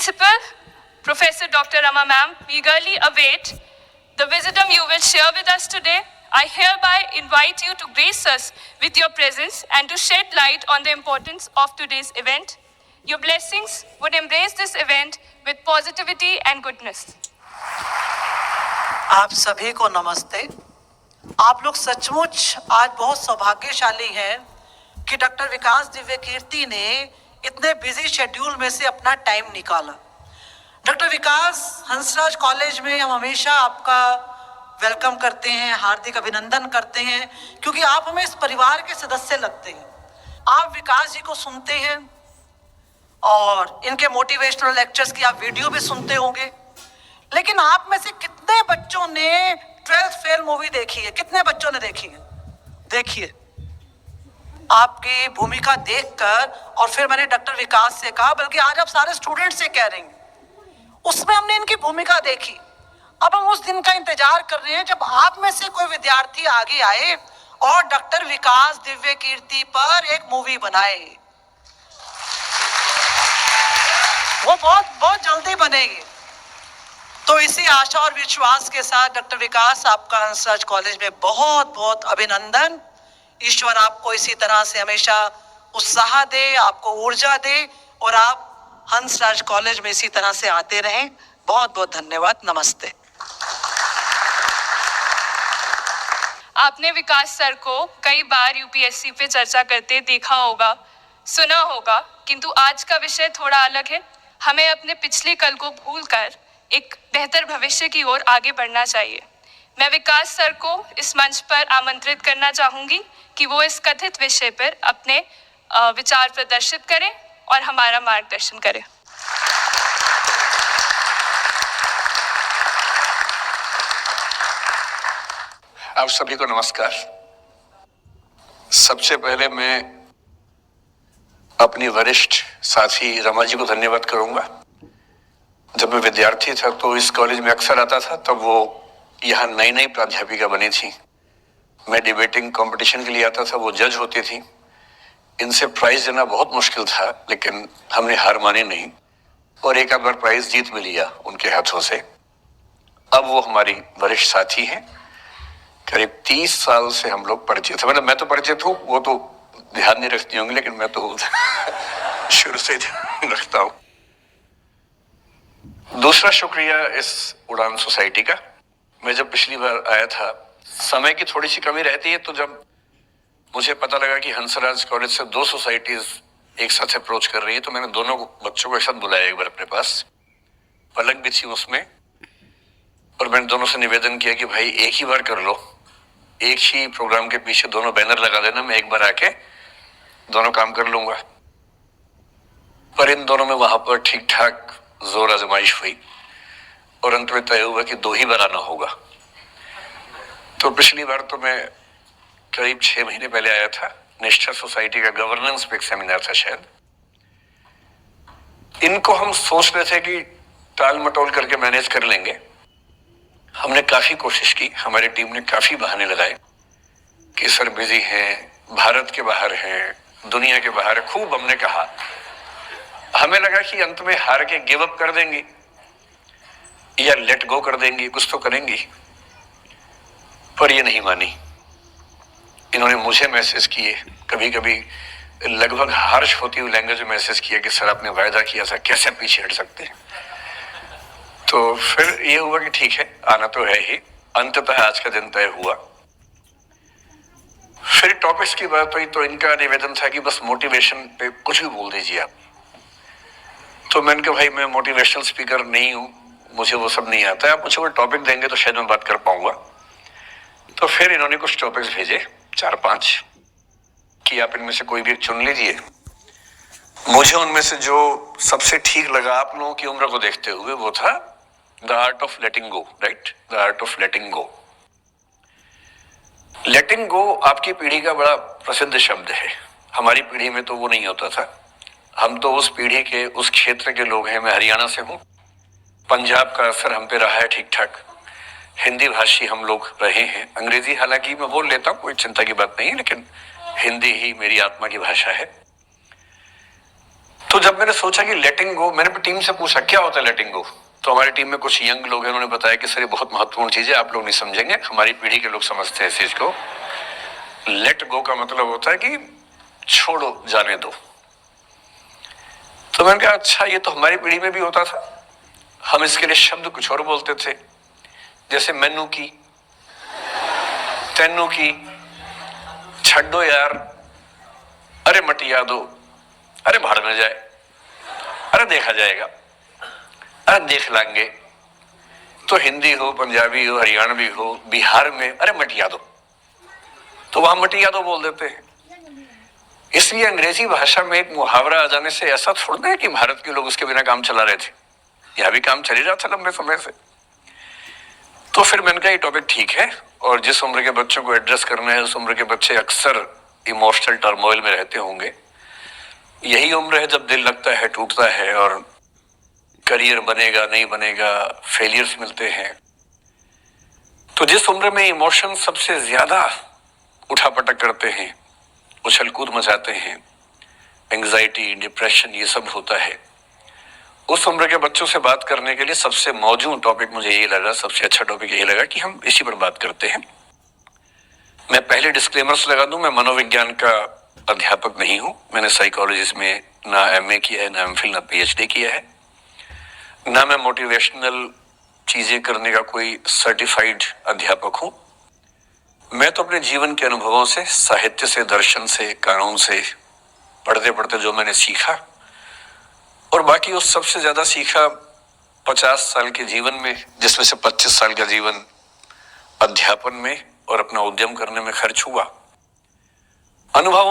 Principal, Professor Dr. Rama ma'am, we eagerly await the wisdom you will share with us today. I hereby invite you to grace us with your presence and to shed light on the importance of today's event. Your blessings would embrace this event with positivity and goodness. आप सभी को नमस्ते। आप लोग सचमुच आज बहुत सौभाग्यशाली हैं कि डॉक्टर विकास दिव्य कीर्ति ने इतने बिजी शेड्यूल में से अपना टाइम निकाला। डॉक्टर विकास हंसराज कॉलेज में हम हमेशा आपका वेलकम करते हैं, हार्दिक अभिनंदन करते हैं, क्योंकि आप हमें इस परिवार के सदस्य लगते हैं। आप विकास जी को सुनते हैं और इनके मोटिवेशनल लेक्चर्स की आप वीडियो भी सुनते होंगे, लेकिन आप में से कितने बच्चों ने 12th फेल मूवी देखी है? कितने बच्चों ने देखी है? देखिए, आपकी भूमिका देखकर और फिर मैंने डॉक्टर विकास से कहा, बल्कि आज आप सारे स्टूडेंट से कह रहे हैं, उसमें हमने इनकी भूमिका देखी। अब हम उस दिन का इंतजार कर रहे हैं जब आप में से कोई विद्यार्थी आगे आए और डॉक्टर विकास दिव्य कीर्ति पर एक मूवी बनाए। वो बहुत जल्दी बनेगी। तो इसी आशा और विश्वास के साथ डॉक्टर विकास, आपका हंसराज कॉलेज में बहुत बहुत अभिनंदन। ईश्वर आपको इसी तरह से हमेशा उत्साह दे, आपको ऊर्जा दे और आप हंसराज कॉलेज में इसी तरह से आते रहें। बहुत बहुत धन्यवाद। नमस्ते। आपने विकास सर को कई बार यूपीएससी पे चर्चा करते देखा होगा, सुना होगा, किंतु आज का विषय थोड़ा अलग है। हमें अपने पिछले कल को भूलकर एक बेहतर भविष्य की ओर आगे बढ़ना चाहिए। मैं विकास सर को इस मंच पर आमंत्रित करना चाहूंगी कि वो इस कथित विषय पर अपने विचार प्रदर्शित करें और हमारा मार्गदर्शन करें। आप सभी को नमस्कार। सबसे पहले मैं अपनी वरिष्ठ साथी रमा जी को धन्यवाद करूंगा। जब मैं विद्यार्थी था तो इस कॉलेज में अक्सर आता था, तब वो यहाँ नई प्राध्यापिका बनी थी। मैं डिबेटिंग कंपटीशन के लिए आता था, वो जज होती थी। इनसे प्राइज देना बहुत मुश्किल था, लेकिन हमने हार मानी नहीं और एक आध बार प्राइज जीत भी लिया उनके हाथों से। अब वो हमारी वरिष्ठ साथी हैं। करीब 30 साल से हम लोग परिचित हैं। मतलब मैं तो परिचित हूँ, वो तो ध्यान नहीं रखती होंगी, लेकिन मैं तो शुरू से ध्यान रखता हूँ। दूसरा शुक्रिया इस उड़ान सोसाइटी का। मैं जब पिछली बार आया था, समय की थोड़ी सी कमी रहती है, तो जब मुझे पता लगा कि हंसराज कॉलेज से 2 सोसाइटीज एक साथ अप्रोच कर रही है, तो मैंने दोनों बच्चों को एक साथ बुलाया एक बार अपने पास। पलक भी थी उसमें, और मैंने दोनों से निवेदन किया कि भाई एक ही बार कर लो, एक ही प्रोग्राम के पीछे दोनों बैनर लगा देना, मैं एक बार आके दोनों काम कर लूंगा। पर इन दोनों में वहां पर ठीक ठाक जोर आजमाइश हुई और अंत में तय हुआ कि 2 ही बार आना होगा। तो पिछली बार तो मैं करीब 6 महीने पहले आया था। निष्ठा सोसाइटी का गवर्नेंस पे एक सेमिनार था शायद। इनको हम सोच रहे थे कि टाल मटोल करके मैनेज कर लेंगे। हमने काफी कोशिश की, हमारी टीम ने काफी बहाने लगाए कि सर बिजी हैं, भारत के बाहर हैं, दुनिया के बाहर है। खूब हमने कहा। हमें लगा कि अंत में हार के गिव अप कर देंगी या लेट गो कर देंगी, कुछ तो करेंगी, पर ये नहीं मानी। इन्होंने मुझे मैसेज किए, कभी कभी लगभग हार्श होती हुई लैंग्वेज में मैसेज किया कि सर आपने वायदा किया था, कैसे पीछे हट सकते हैं। तो फिर ये हुआ कि ठीक है, आना तो है ही। अंततः आज का दिन तय हुआ। फिर टॉपिक्स की बात हुई तो इनका निवेदन था कि बस मोटिवेशन पे कुछ भी बोल दीजिए आप। तो मैंने कहा भाई मैं मोटिवेशनल स्पीकर नहीं हूं, मुझे वो सब नहीं आता है, आप मुझे वो टॉपिक देंगे तो शायद मैं बात कर पाऊंगा। तो फिर इन्होंने कुछ टॉपिक्स भेजे 4-5 कि आप इनमें से कोई भी एक चुन लीजिए। मुझे उनमें से जो सबसे ठीक लगा आप लोगों की उम्र को देखते हुए, वो था the art of letting go. Right, the art of letting go. Letting go आपकी पीढ़ी का बड़ा प्रसिद्ध शब्द है। हमारी पीढ़ी में तो वो नहीं होता था। हम तो उस पीढ़ी के, उस क्षेत्र के लोग हैं। मैं हरियाणा से हूँ। पंजाब का असर हम पे रहा है ठीक ठाक। हिंदी भाषी हम लोग रहे हैं। अंग्रेजी हालांकि मैं बोल लेता हूँ, कोई चिंता की बात नहीं, लेकिन हिंदी ही मेरी आत्मा की भाषा है। तो जब मैंने सोचा कि लेटिंग गो, मैंने टीम से पूछा क्या होता है लेटिंग गो। तो हमारी टीम में कुछ यंग लोग हैं, उन्होंने बताया कि सर ये बहुत महत्वपूर्ण चीज है, आप लोग नहीं समझेंगे, हमारी पीढ़ी के लोग समझते हैं इस चीज को। लेट गो का मतलब होता है कि छोड़ो, जाने दो। तो मैंने कहा अच्छा, ये तो हमारी पीढ़ी में भी होता था, हम इसके लिए शब्द कुछ और बोलते थे, जैसे मैनू की, तेनू की, छड्डो यार, अरे मटिया दो, अरे भाड़ में जाए, अरे देखा जाएगा, अरे देख लेंगे। तो हिंदी हो, पंजाबी हो, हरियाणवी हो, बिहार में अरे मटिया दो, तो वहां मटिया दो बोल देते हैं। इसलिए अंग्रेजी भाषा में एक मुहावरा आ जाने से ऐसा थोड़ा है कि भारत के लोग उसके बिना काम चला रहे थे, यहां भी काम चल ही रहा था लंबे समय से। तो फिर मैंने कहा ये टॉपिक ठीक है, और जिस उम्र के बच्चों को एड्रेस करना है, उस उम्र के बच्चे अक्सर इमोशनल टर्मोइल में रहते होंगे। यही उम्र है जब दिल लगता है, टूटता है, और करियर बनेगा नहीं बनेगा, फेलियर्स मिलते हैं। तो जिस उम्र में इमोशन सबसे ज्यादा उठापटक करते हैं, उछल कूद मचाते हैं, एंग्जाइटी, डिप्रेशन, ये सब होता है, उस उम्र के बच्चों से बात करने के लिए सबसे मौजूद टॉपिक मुझे यही लगा, सबसे अच्छा टॉपिक यही लगा कि हम इसी पर बात करते हैं। मैं पहले डिस्क्लेमर्स लगा दूं, मैं मनोविज्ञान का अध्यापक नहीं हूं, मैंने साइकोलॉजी में ना एमए किया है, ना एमफिल, ना पीएचडी किया है, ना मैं मोटिवेशनल चीजें करने का कोई सर्टिफाइड अध्यापक हूं। मैं तो अपने जीवन के अनुभवों से, साहित्य से, दर्शन से, कानून से, पढ़ते पढ़ते जो मैंने सीखा, और बाकी उस सबसे ज्यादा सीखा 50 साल के जीवन में, जिसमें से 25 साल का जीवन अध्यापन में और अपना उद्यम करने में खर्च हुआ, अनुभवों